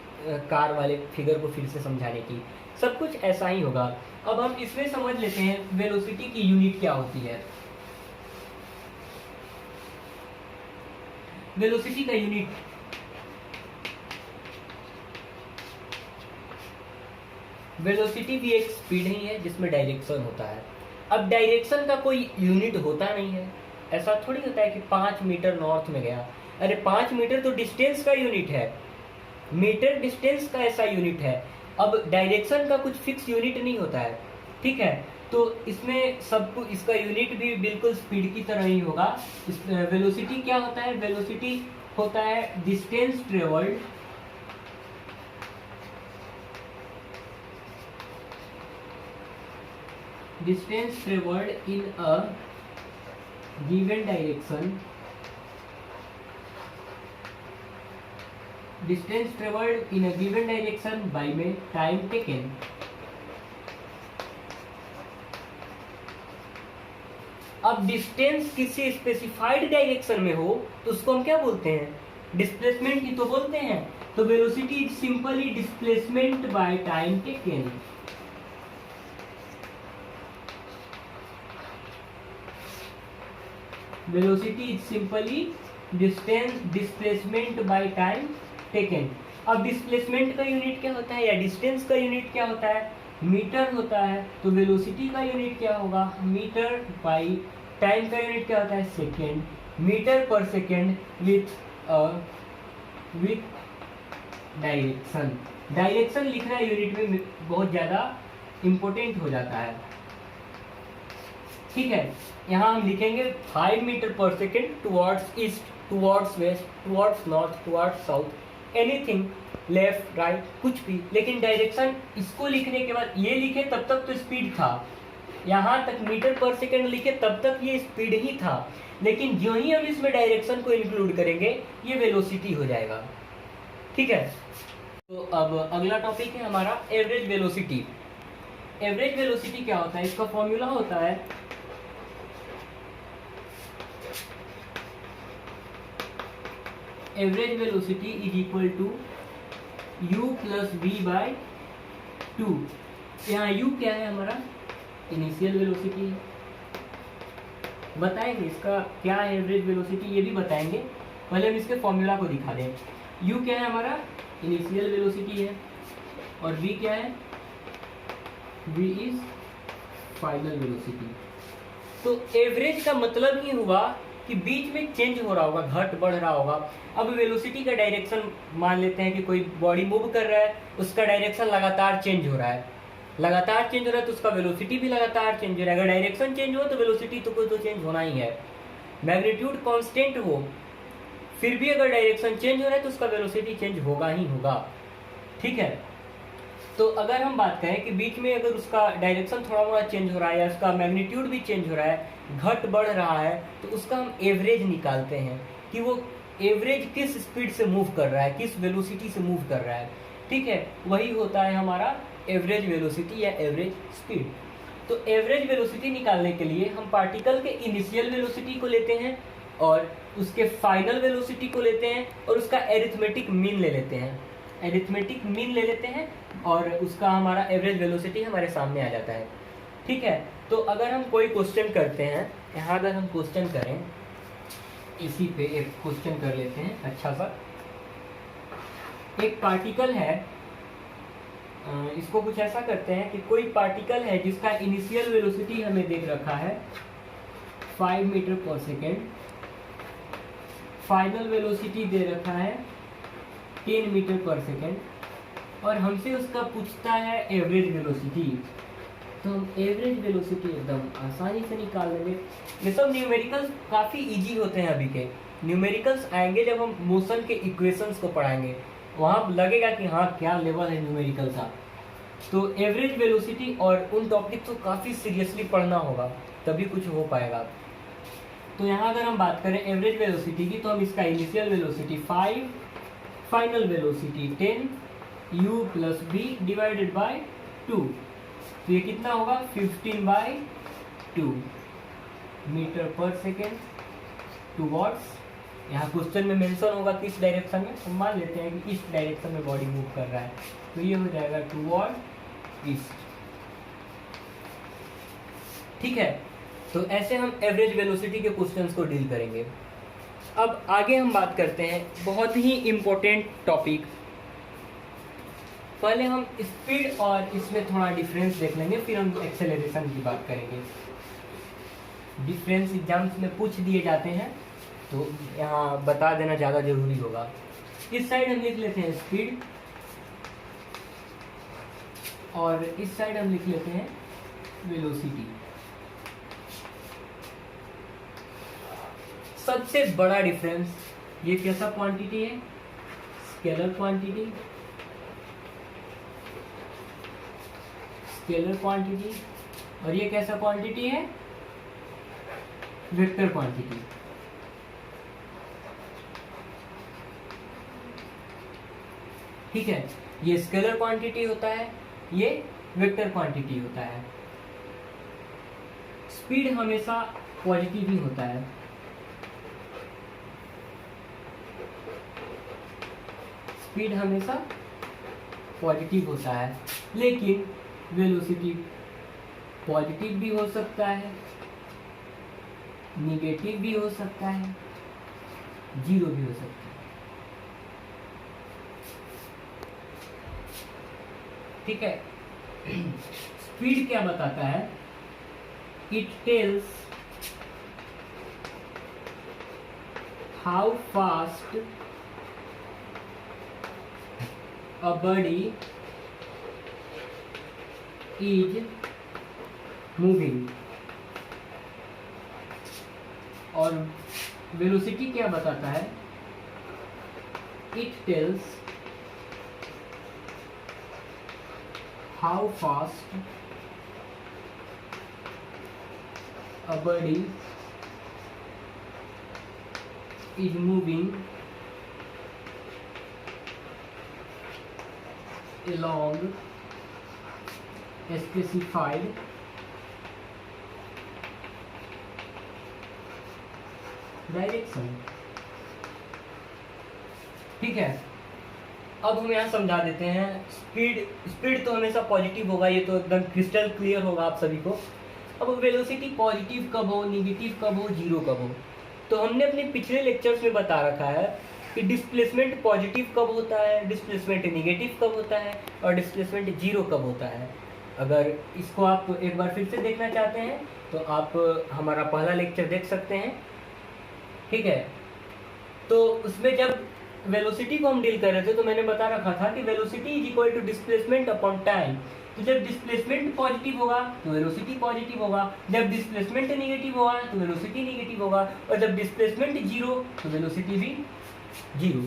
कार वाले फिगर को फिर से समझाने की, सब कुछ ऐसा ही होगा। अब हम इसमें समझ लेते हैं वेलोसिटी की यूनिट क्या होती है। वेलोसिटी का यूनिट, वेलोसिटी भी एक स्पीड ही है जिसमें डायरेक्शन होता है। अब डायरेक्शन का कोई यूनिट होता नहीं है, ऐसा थोड़ी होता है कि 5 मीटर नॉर्थ में गया, अरे 5 मीटर तो डिस्टेंस का यूनिट है, मीटर डिस्टेंस का ऐसा यूनिट है। अब डायरेक्शन का कुछ फिक्स यूनिट नहीं होता है। ठीक है, तो इसमें सबको इसका यूनिट भी बिल्कुल स्पीड की तरह ही होगा। वेलोसिटी क्या होता है, वेलोसिटी होता है distance travelled, distance travelled in a given direction, distance traveled in a given direction by में time taken। अब डिस्टेंस किसी स्पेसिफाइड डायरेक्शन में हो तो उसको हम क्या बोलते हैं, डिस्प्लेसमेंट ही तो बोलते हैं। तो velocity is simply displacement by time taken. Velocity is simply displacement by time taken. अब डिस्प्लेसमेंट का यूनिट क्या होता है या डिस्टेंस का यूनिट क्या होता है, मीटर होता है। तो वेलोसिटी का यूनिट क्या होगा, मीटर बाई टाइम का यूनिट क्या होता है, second, metre per second with direction. Direction लिखना यूनिट में बहुत ज़्यादा इम्पोर्टेंट हो जाता है। ठीक है, यहाँ हम लिखेंगे 5 metre per second towards east, towards waste, towards north, towards south, anything, left right, कुछ भी। लेकिन डायरेक्शन इसको लिखने के बाद ये लिखे तब तक तो स्पीड था, यहाँ तक मीटर पर सेकेंड लिखे तब तक ये स्पीड ही था, लेकिन जो ही हम इसमें डायरेक्शन को इंक्लूड करेंगे ये वेलोसिटी हो जाएगा। ठीक है, तो अब अगला टॉपिक है हमारा एवरेज वेलोसिटी। एवरेज वेलोसिटी क्या होता है, इसका फॉर्मूला होता है average velocity is equal to u plus v by 2। यहाँ u क्या है हमारा, इनिशियल वेलोसिटी है। बताएंगे इसका क्या है एवरेज वेलोसिटी, ये भी बताएंगे, पहले हम इसके फॉर्मूला को दिखा दें। u क्या है हमारा, इनिशियल वेलोसिटी है, और v क्या है, v इज फाइनल वेलोसिटी। तो एवरेज का मतलब ही हुआ कि बीच में चेंज हो रहा होगा, घट बढ़ रहा होगा। अब वेलोसिटी का डायरेक्शन मान लेते हैं कि कोई बॉडी मूव कर रहा है, उसका डायरेक्शन लगातार चेंज हो रहा है, लगातार चेंज हो रहा है तो उसका वेलोसिटी भी लगातार चेंज हो रहा है। अगर डायरेक्शन चेंज हो तो वेलोसिटी तो चेंज होना ही है। मैग्नीट्यूड कांस्टेंट हो फिर भी अगर डायरेक्शन चेंज हो रहा है तो उसका वेलोसिटी चेंज होगा ही होगा। ठीक है, तो अगर हम बात करें कि बीच में अगर उसका डायरेक्शन थोड़ा मोड़ा चेंज हो रहा है या उसका मैग्नीट्यूड भी चेंज हो रहा है, घट बढ़ रहा है, तो उसका हम एवरेज निकालते हैं कि वो एवरेज किस स्पीड से मूव कर रहा है, किस वेलोसिटी से मूव कर रहा है। ठीक है, वही होता है हमारा एवरेज वेलोसिटी या एवरेज स्पीड। तो एवरेज वेलोसिटी निकालने के लिए हम पार्टिकल के इनिशियल वेलोसिटी को लेते हैं और उसके फाइनल वेलोसिटी को लेते हैं और उसका एरिथमेटिक मीन ले लेते हैं। एरिथमेटिक मीन ले लेते हैं और उसका हमारा एवरेज वेलोसिटी हमारे सामने आ जाता है। ठीक है, तो अगर हम कोई क्वेश्चन करते हैं, यहाँ अगर हम क्वेश्चन करें, इसी पे एक क्वेश्चन कर लेते हैं अच्छा सा। एक पार्टिकल है, इसको कुछ ऐसा करते हैं कि कोई पार्टिकल है जिसका इनिशियल वेलोसिटी हमें देख रखा है 5 metre per second, final velocity दे रखा है 10 मीटर पर सेकेंड और हमसे उसका पूछता है एवरेज वेलोसिटी। तो हम एवरेज वेलोसिटी एकदम आसानी से निकाल लेंगे। ये सब न्यूमेरिकल्स काफ़ी इजी होते हैं। अभी के न्यूमेरिकल्स आएंगे जब हम मोशन के इक्वेशंस को पढ़ाएंगे, वहाँ लगेगा कि हाँ क्या लेवल है न्यूमेरिकल का। तो एवरेज वेलोसिटी और उन टॉपिक को काफ़ी सीरियसली पढ़ना होगा, तभी कुछ हो पाएगा। तो यहाँ अगर हम बात करें एवरेज वेलोसिटी की, तो हम इसका initial velocity 5, final velocity 10 u plus v divided by 2, तो ये कितना होगा 15/2 मीटर पर सेकेंड टुवर्ड्स, यहाँ क्वेश्चन में मेंशन होगा किस डायरेक्शन में, तो मान लेते हैं कि इस डायरेक्शन में बॉडी मूव कर रहा है, तो ये हो जाएगा टुवर्ड ईस्ट। ठीक है, तो ऐसे हम एवरेज वेलोसिटी के क्वेश्चंस को डील करेंगे। अब आगे हम बात करते हैं बहुत ही इम्पोर्टेंट टॉपिक। पहले हम स्पीड और इसमें थोड़ा डिफरेंस देख लेंगे, फिर हम एक्सेलरेशन की बात करेंगे। डिफरेंस एग्जाम्स में पूछ दिए जाते हैं तो यहाँ बता देना ज़्यादा जरूरी होगा। इस साइड हम लिख लेते हैं स्पीड और इस साइड हम लिख लेते हैं वेलोसिटी। सबसे बड़ा डिफरेंस, ये कैसा क्वांटिटी है, स्केलर क्वांटिटी, स्केलर क्वांटिटी, और ये कैसा क्वांटिटी है, वेक्टर क्वांटिटी। ठीक है, ये स्केलर क्वांटिटी होता है, ये वेक्टर क्वांटिटी होता है। स्पीड हमेशा पॉजिटिव ही होता है, स्पीड हमेशा पॉजिटिव होता है, लेकिन वेलोसिटी पॉजिटिव भी हो सकता है, निगेटिव भी हो सकता है, जीरो भी हो सकता है। ठीक है, स्पीड क्या बताता है, it tells how fast a body is moving। और वेलोसिटी क्या बताता है, it tells how fast a body is moving along a specified direction. ठीक है, अब हम यहाँ समझा देते हैं। स्पीड तो हमेशा पॉजिटिव होगा, ये तो एकदम क्रिस्टल क्लियर होगा आप सभी को। अब वेलोसिटी पॉजिटिव कब हो, निगेटिव कब हो, जीरो कब हो, तो हमने अपने पिछले लेक्चर्स में बता रखा है कि डिस्प्लेसमेंट पॉजिटिव कब होता है, डिस्प्लेसमेंट नेगेटिव कब होता है और डिस्प्लेसमेंट जीरो कब होता है। अगर इसको आप एक बार फिर से देखना चाहते हैं तो आप हमारा पहला लेक्चर देख सकते हैं। ठीक है, तो उसमें जब वेलोसिटी को हम डील कर रहे थे तो मैंने बता रखा था कि velocity is equal to displacement upon time. तो जब डिस्प्लेसमेंट पॉजिटिव होगा तो वेलोसिटी पॉजिटिव होगा, जब डिस्प्लेसमेंट नेगेटिव होगा तो वेलोसिटी नेगेटिव होगा, और जब डिस्प्लेसमेंट जीरो तो वेलोसिटी भी जीरो।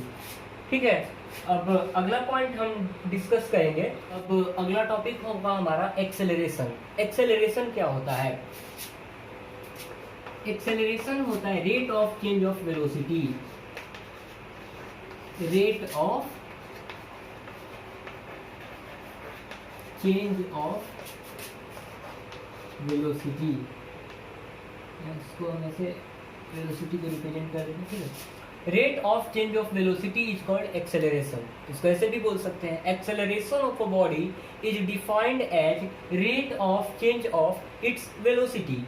ठीक है, अब अगला पॉइंट हम डिस्कस करेंगे। अब अगला टॉपिक होगा हमारा एक्सेलरेशन। एक्सेलरेशन क्या होता है? एक्सेलरेशन होता है rate of change of velocity, rate of change of velocity. इसको हम ऐसे वेलोसिटी को रिप्रेजेंट कर देते हैं, ठीक है। Rate of change of velocity is called acceleration. इसको ऐसे भी बोल सकते हैं, acceleration of a body is defined as rate of change of its velocity.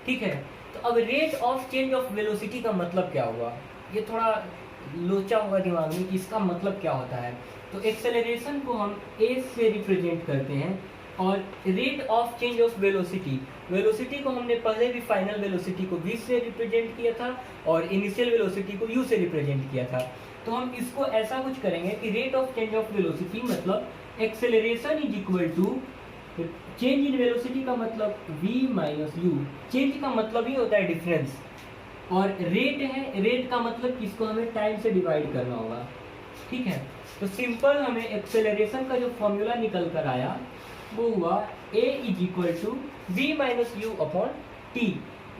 ठीक है, तो अब rate of change of velocity का मतलब क्या हुआ? ये थोड़ा लोचा होगा दिमाग में कि इसका मतलब क्या होता है। तो एक्सेलरेशन को हम a से रिप्रेजेंट करते हैं, और rate of change of velocity, velocity को हमने पहले भी फाइनल वेलोसिटी को v से रिप्रेजेंट किया था और इनिशियल वेलोसिटी को u से रिप्रेजेंट किया था। तो हम इसको ऐसा कुछ करेंगे कि rate of change of velocity मतलब acceleration is equal to change in velocity का मतलब v माइनस u। चेंज का मतलब ही होता है डिफरेंस, और रेट है, रेट का मतलब किसको हमें टाइम से डिवाइड करना होगा। ठीक है, तो सिंपल हमें एक्सेलरेशन का जो फॉर्मूला निकल कर आया वो हुआ a is equal to v minus u upon t.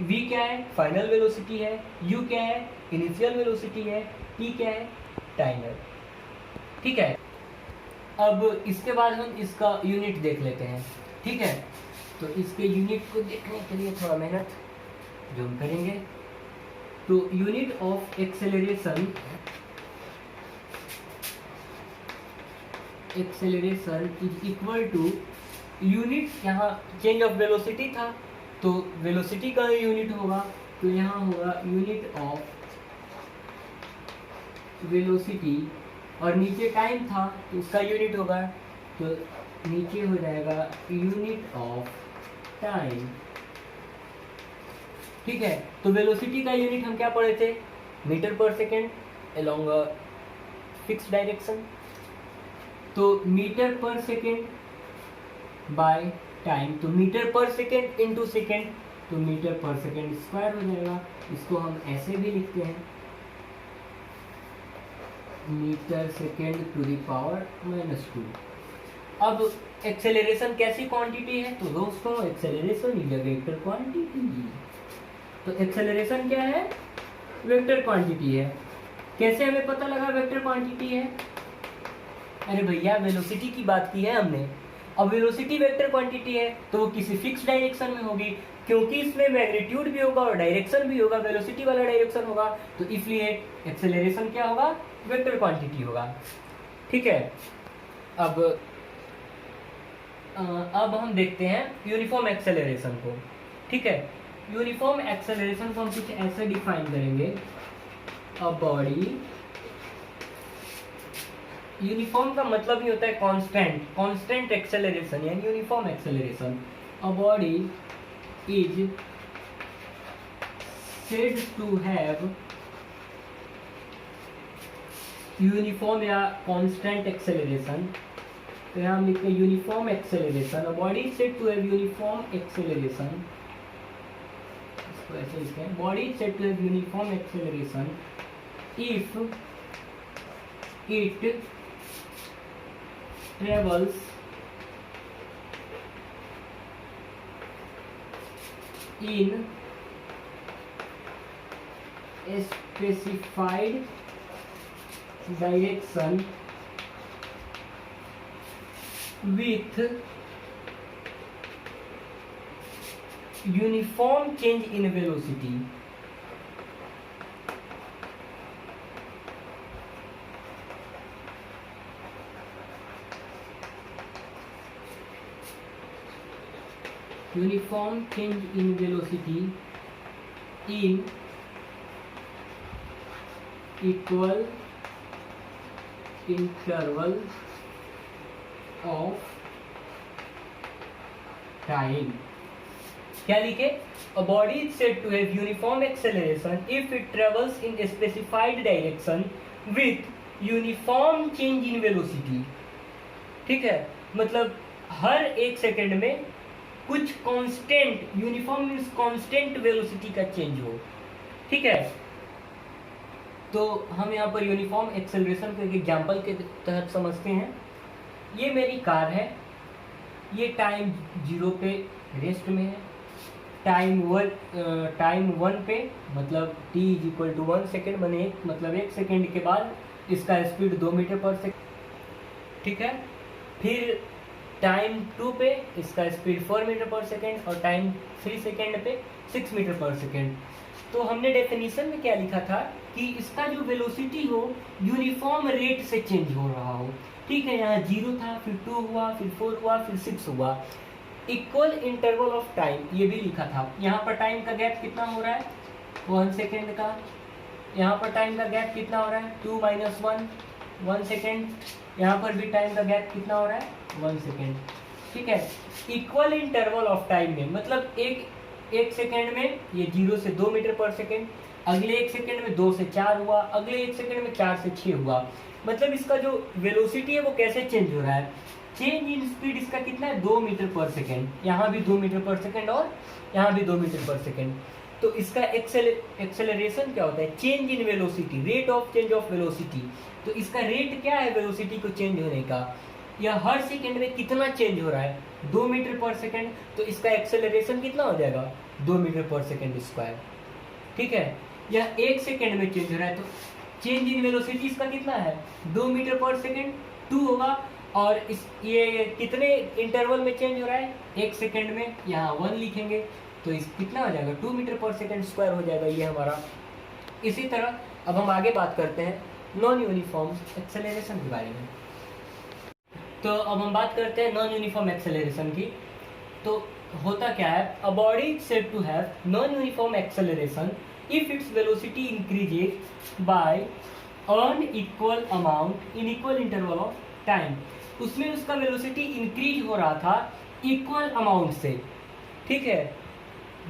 v क्या है? फाइनल वेलोसिटी है, u क्या है? इनिशियल वेलोसिटी है, t क्या है? टाइम है। ठीक है, अब इसके बाद हम इसका यूनिट देख लेते हैं। ठीक है, तो इसके यूनिट को देखने के लिए थोड़ा मेहनत जो हम करेंगे। तो unit of acceleration, acceleration is equal to unit, यहाँ चेंज ऑफ वेलोसिटी था तो वेलोसिटी का यूनिट होगा, तो यहाँ होगा यूनिट ऑफ वेलोसिटी, और नीचे टाइम था तो उसका यूनिट होगा, तो नीचे हो जाएगा यूनिट ऑफ टाइम। ठीक है, तो वेलोसिटी का यूनिट हम क्या पढ़े थे? Metre per second along a fix direction. तो metre per second by time, तो metre per second into second, तो मीटर पर सेकेंड स्क्वायर हो जाएगा। इसको हम ऐसे भी लिखते हैं, metre second to the power -2। अब एक्सेलरेशन कैसी क्वांटिटी है? तो दोस्तों acceleration is a vector quantity. तो एक्सेलरेशन क्या है? वेक्टर क्वांटिटी है। कैसे हमें पता लगा वेक्टर क्वांटिटी है? अरे भैया वेलोसिटी की बात की है हमने, अब वेलोसिटी वेक्टर क्वांटिटी है तो वो किसी फिक्स डायरेक्शन में होगी, क्योंकि इसमें मैग्नीट्यूड भी होगा और डायरेक्शन भी होगा, वेलोसिटी वाला डायरेक्शन होगा, तो इसलिए एक्सेलरेशन क्या होगा? वेक्टर क्वांटिटी होगा। ठीक है, अब हम देखते हैं यूनिफॉर्म एक्सेलरेशन को। ठीक है, यूनिफॉर्म एक्सेलरेशन को हम कुछ ऐसे डिफाइन करेंगे, अ बॉडी, यूनिफॉर्म का मतलब ही होता है कांस्टेंट, कांस्टेंट एक्सेलरेशन यानी uniform acceleration. A body is said to have uniform या कांस्टेंट एक्सेलरेशन। तो यहाँ हम लिखते हैं uniform acceleration, a body is said to have uniform acceleration. इसको ऐसे लिखते हैं, body is said to have uniform acceleration if it travels in a specified direction with uniform change in velocity। uniform change in velocity in equal interval of time। क्या लिखे? A body is said to have uniform acceleration if it travels in a specified direction with uniform change in velocity। ठीक है, मतलब हर 1 सेकेंड में कुछ constant, uniform means constant velocity का चेंज हो, ठीक है। तो हम यहाँ पर यूनिफॉर्म एक्सेलरेशन को एक एग्जांपल के तहत समझते हैं। ये मेरी कार है, ये टाइम 0 पे रेस्ट में है, टाइम 1 पे मतलब t = 1 सेकेंड बने, मतलब 1 सेकेंड के बाद इसका स्पीड 2 मीटर पर सेकेंड, ठीक है। फिर टाइम 2 पे इसका स्पीड 4 मीटर पर सेकेंड और टाइम 3 सेकेंड पे 6 मीटर पर सेकेंड। तो हमने डेफिनेशन में क्या लिखा था कि इसका जो वेलोसिटी हो यूनिफॉर्म रेट से चेंज हो रहा हो, ठीक है। यहाँ 0 था, फिर 2 हुआ, फिर 4 हुआ, फिर 6 हुआ। इक्वल इंटरवल ऑफ टाइम ये भी लिखा था। यहाँ पर टाइम का गैप कितना हो रहा है, 1 सेकेंड का। यहाँ पर टाइम का गैप कितना हो रहा है, 2 - 1, 1 सेकेंड। यहाँ पर भी टाइम का गैप कितना हो रहा है, 1 सेकेंड, ठीक है। इक्वल इंटरवल ऑफ टाइम में मतलब एक सेकेंड में ये 0 से 2 मीटर पर सेकेंड, अगले 1 सेकेंड में 2 से 4 हुआ, अगले 1 सेकेंड में 4 से 6 हुआ। मतलब इसका जो वेलोसिटी है वो कैसे चेंज हो रहा है, चेंज इन स्पीड इसका कितना है, 2 मीटर पर सेकेंड। यहाँ भी 2 मीटर पर सेकेंड और यहाँ भी 2 मीटर पर सेकेंड। तो इसका एक्सेलरेशन क्या होता है, change in velocity, rate of change of velocity. तो इसका रेट क्या है वेलोसिटी को चेंज होने का, या हर सेकेंड में कितना चेंज हो रहा है, 2 मीटर पर सेकेंड। तो इसका एक्सेलरेशन कितना हो जाएगा, 2 मीटर पर सेकेंड स्क्वायर, ठीक है। यह 1 सेकेंड में चेंज हो रहा है, तो चेंज इन वेलोसिटी इसका कितना है, 2 मीटर पर सेकेंड, 2 होगा। और इस ये कितने इंटरवल में चेंज हो रहा है, 1 सेकेंड में, यहाँ 1 लिखेंगे तो इस कितना हो जाएगा, 2 मीटर पर सेकेंड स्क्वायर हो जाएगा ये हमारा। इसी तरह अब हम आगे बात करते हैं नॉन यूनिफॉर्म एक्सेलरेशन के बारे में। तो अब हम बात करते हैं नॉन यूनिफॉर्म एक्सेलरेशन की। तो होता क्या है, a body is said to have non uniform acceleration if its velocity increases by unequal amount in equal interval of time. उसमें उसका वेलोसिटी इंक्रीज हो रहा था इक्वल अमाउंट से, ठीक है।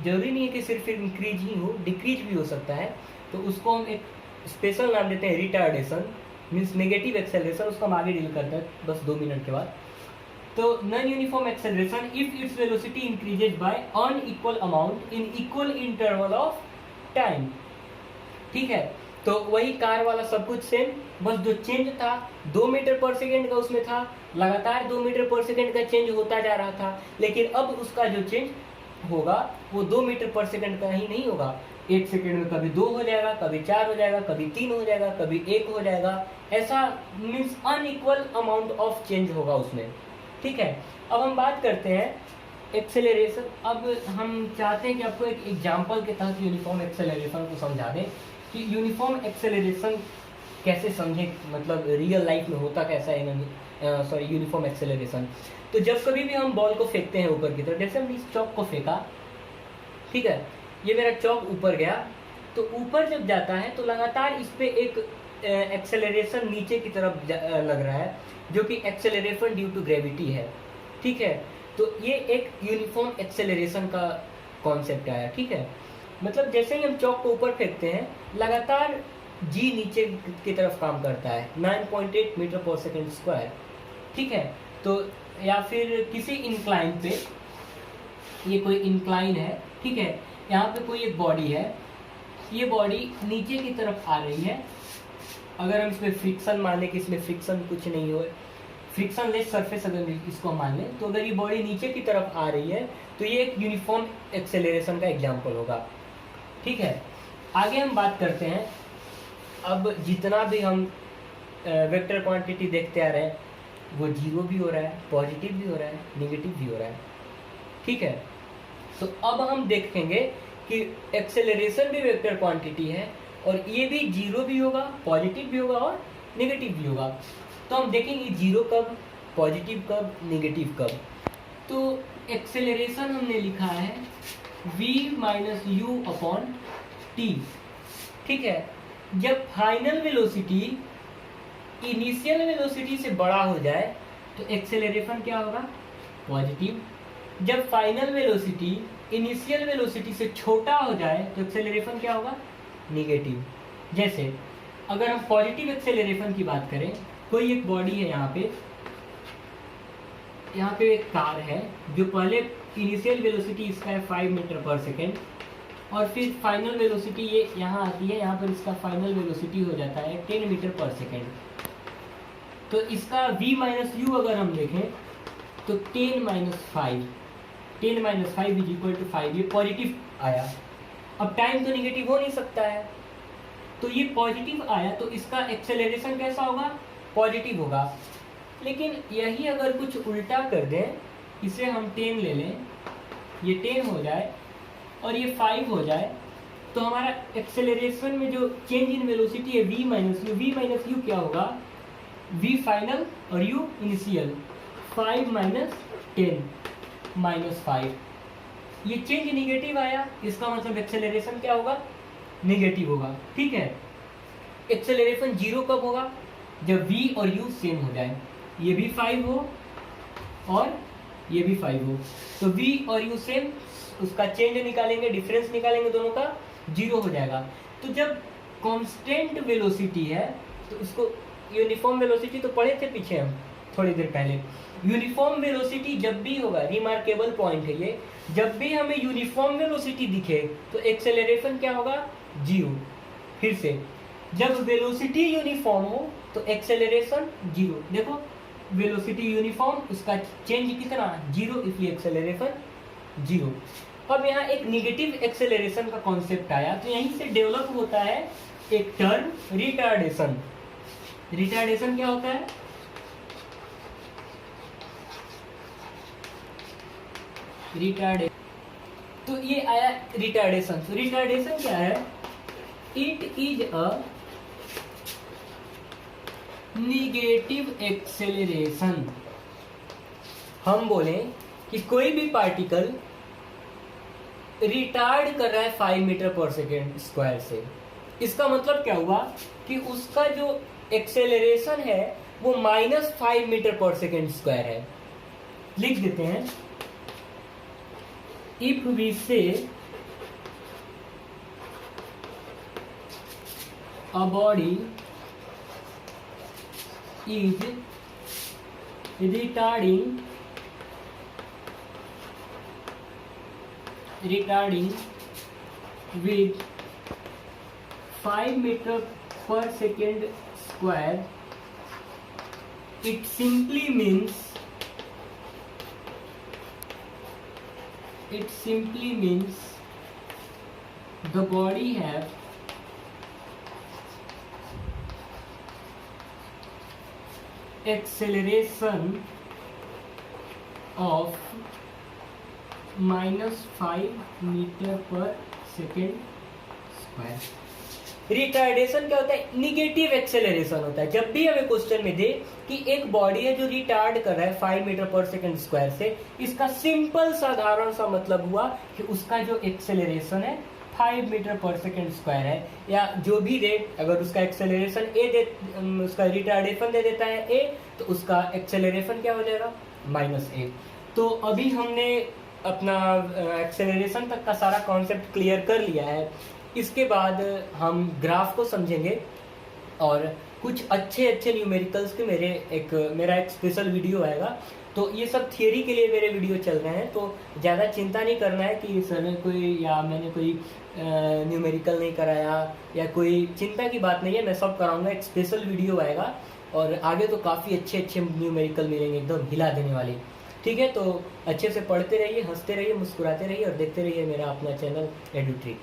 जरूरी नहीं है कि सिर्फ इंक्रीज ही हो, डिक्रीज भी हो सकता है। तो उसको हम एक स्पेशल नाम देते हैं रिटार्डेशन, मीन्स नेगेटिव एक्सेलरेशन। उसको हम आगे डील करते हैं बस 2 मिनट के बाद। तो non uniform acceleration if its velocity increases by unequal amount in equal interval of time, ठीक है। तो वही कार वाला सब कुछ सेम, बस जो चेंज था 2 मीटर पर सेकेंड का उसमें था, लगातार 2 मीटर पर सेकेंड का चेंज होता जा रहा था। लेकिन अब उसका जो चेंज होगा वो 2 मीटर पर सेकेंड का ही नहीं होगा, 1 सेकेंड में कभी 2 हो जाएगा, कभी 4 हो जाएगा, कभी 3 हो जाएगा, कभी 1 हो जाएगा। ऐसा means unequal amount of change होगा उसमें, ठीक है। अब हम बात करते हैं एक्सेलरेशन। अब हम चाहते हैं कि आपको एक एग्जांपल के तहत यूनिफॉर्म एक्सेलरेशन को समझा दें कि यूनिफॉर्म एक्सेलरेशन कैसे समझें, मतलब रियल लाइफ में होता कैसा है सॉरी यूनिफॉर्म एक्सेलरेशन। तो जब कभी भी हम बॉल को फेंकते हैं ऊपर की तरफ, जैसे हमने इस चौक को फेंका, ठीक है, ये मेरा चौक ऊपर गया, तो ऊपर जब जाता है तो लगातार इस पे एक एक्सेलरेशन नीचे की तरफ लग रहा है, जो कि एक्सेलरेशन ड्यू टू ग्रेविटी है, ठीक है। तो ये एक यूनिफॉर्म एक्सेलरेशन का कॉन्सेप्ट आया, ठीक है। मतलब जैसे ही हम चौक को ऊपर फेंकते हैं लगातार जी नीचे की तरफ काम करता है, 9.8 मीटर पर सेकेंड स्क्वायर, ठीक है। तो या फिर किसी इंक्लाइन पे, ये कोई इंक्लाइन है, ठीक है, यहाँ पे कोई एक बॉडी है, ये बॉडी नीचे की तरफ आ रही है। अगर हम इसमें फ्रिक्शन मान लें कि इसमें फ्रिक्शन कुछ नहीं हो, फ्रिक्शन लेस सरफेस अगर इसको मान लें, तो अगर ये बॉडी नीचे की तरफ आ रही है तो ये एक यूनिफॉर्म एक्सेलरेशन का एग्जाम्पल होगा, ठीक है। आगे हम बात करते हैं, अब जितना भी हम वेक्टर क्वांटिटी देखते आ रहे हैं वो जीरो भी हो रहा है, पॉजिटिव भी हो रहा है, नेगेटिव भी हो रहा है, ठीक है। तो अब हम देखेंगे कि एक्सेलरेशन भी वेक्टर क्वांटिटी है और ये भी जीरो भी होगा, पॉजिटिव भी होगा और नेगेटिव भी होगा। तो हम देखेंगे जीरो कब, पॉजिटिव कब, नेगेटिव कब। तो एक्सेलरेशन हमने लिखा है v - u/t, ठीक है। जब फाइनल वेलोसिटी इनिशियल वेलोसिटी से बड़ा हो जाए तो एक्सेलरेशन क्या होगा, पॉजिटिव। जब फाइनल वेलोसिटी इनिशियल वेलोसिटी से छोटा हो जाए तो एक्सेलरेशन क्या होगा, नेगेटिव। जैसे अगर हम पॉजिटिव एक्सेलरेशन की बात करें, कोई एक बॉडी है यहाँ पे, यहाँ पे एक कार है जो पहले इनिशियल वेलोसिटी इसका है 5 मीटर पर सेकेंड और फिर फाइनल वेलोसिटी ये यहाँ आती है, यहाँ पर इसका फाइनल वेलोसिटी हो जाता है 10 मीटर पर सेकेंड। तो इसका v माइनस यू अगर हम देखें तो 10 माइनस 5 इज इक्वल टू 5, ये पॉजिटिव आया। अब टाइम तो निगेटिव हो नहीं सकता है, तो ये पॉजिटिव आया तो इसका एक्सेलरेशन कैसा होगा, पॉजिटिव होगा। लेकिन यही अगर कुछ उल्टा कर दें, इसे हम 10 ले लें, ये 10 हो जाए और ये 5 हो जाए, तो हमारा एक्सेलरेशन में जो चेंज इन वेलोसिटी है v माइनस यू क्या होगा, v फाइनल और u इनिशियल, 5 माइनस 10 माइनस 5, ये चेंज निगेटिव आया, इसका मतलब एक्सेलरेशन क्या होगा, निगेटिव होगा। ठीक है, एक्सेलरेशन जीरो कब होगा, जब v और u सेम हो जाए, ये भी 5 हो और ये भी 5 हो, तो v और u सेम, उसका चेंज निकालेंगे, डिफरेंस निकालेंगे, दोनों का जीरो हो जाएगा। तो जब कांस्टेंट वेलोसिटी है तो उसको यूनिफॉर्म वेलोसिटी तो पढ़े थे पीछे हम थोड़ी देर पहले, यूनिफॉर्म वेलोसिटी जब भी होगा, रिमार्केबल पॉइंट है ये, जब भी हमें यूनिफॉर्म वेलोसिटी दिखे तो एक्सेलरेशन क्या होगा, जीरो। फिर से जब वेलोसिटी यूनिफॉर्म हो तो एक्सेलरेशन जीरो। देखो वेलोसिटी यूनिफॉर्म, उसका चेंज कितना, जीरो, इसलिए एक्सेलरेशन जीरो। अब यहाँ एक निगेटिव एक्सेलरेशन का कॉन्सेप्ट आया, तो यहीं से डेवलप होता है एक टर्म रिटार्डेशन। रिटार्डेशन क्या होता है, रिटार्डेशन, तो ये आया रिटार्डेशन। तो रिटार्डेशन क्या है, it is a negative acceleration. हम बोले कि कोई भी पार्टिकल रिटार्ड कर रहा है 5 मीटर पर सेकेंड स्क्वायर से, इसका मतलब क्या हुआ कि उसका जो एक्सेलरेशन है वो -5 मीटर पर सेकेंड स्क्वायर है। लिख देते हैं, इफ वी से a body is retarding with 5 meter per second square, it simply means the body have acceleration of -5 metre per second square. Retardation क्या होता है, निगेटिव एक्सेलरेशन होता है। जब भी हमें क्वेश्चन में दे कि एक बॉडी है जो रिटार्ड कर रहा है 5 मीटर पर सेकेंड स्क्वायर से, इसका सिंपल साधारण सा मतलब हुआ कि उसका जो एक्सेलरेशन है 5 मीटर पर सेकेंड स्क्वायर है, या जो भी दे, अगर उसका एक्सेलरेशन ए दे, उसका रिटार्डेशन दे देता है ए, तो उसका एक्सेलरेशन क्या हो जाएगा, -a। तो अभी हमने अपना एक्सेलरेशन तक का सारा कॉन्सेप्ट क्लियर कर लिया है। इसके बाद हम ग्राफ को समझेंगे और कुछ अच्छे न्यूमेरिकल्स के मेरा एक स्पेशल वीडियो आएगा। तो ये सब थियरी के लिए मेरे वीडियो चल रहे हैं, तो ज़्यादा चिंता नहीं करना है कि सर ने कोई या मैंने कोई न्यूमेरिकल नहीं कराया, या कोई चिंता की बात नहीं है, मैं सब कराऊंगा। एक स्पेशल वीडियो आएगा और आगे तो काफ़ी अच्छे न्यूमेरिकल मिलेंगे, एकदम हिला देने वाले। ठीक है, तो अच्छे से पढ़ते रहिए, हंसते रहिए, मुस्कुराते रहिए और देखते रहिए मेरा अपना चैनल एडुट्रिक।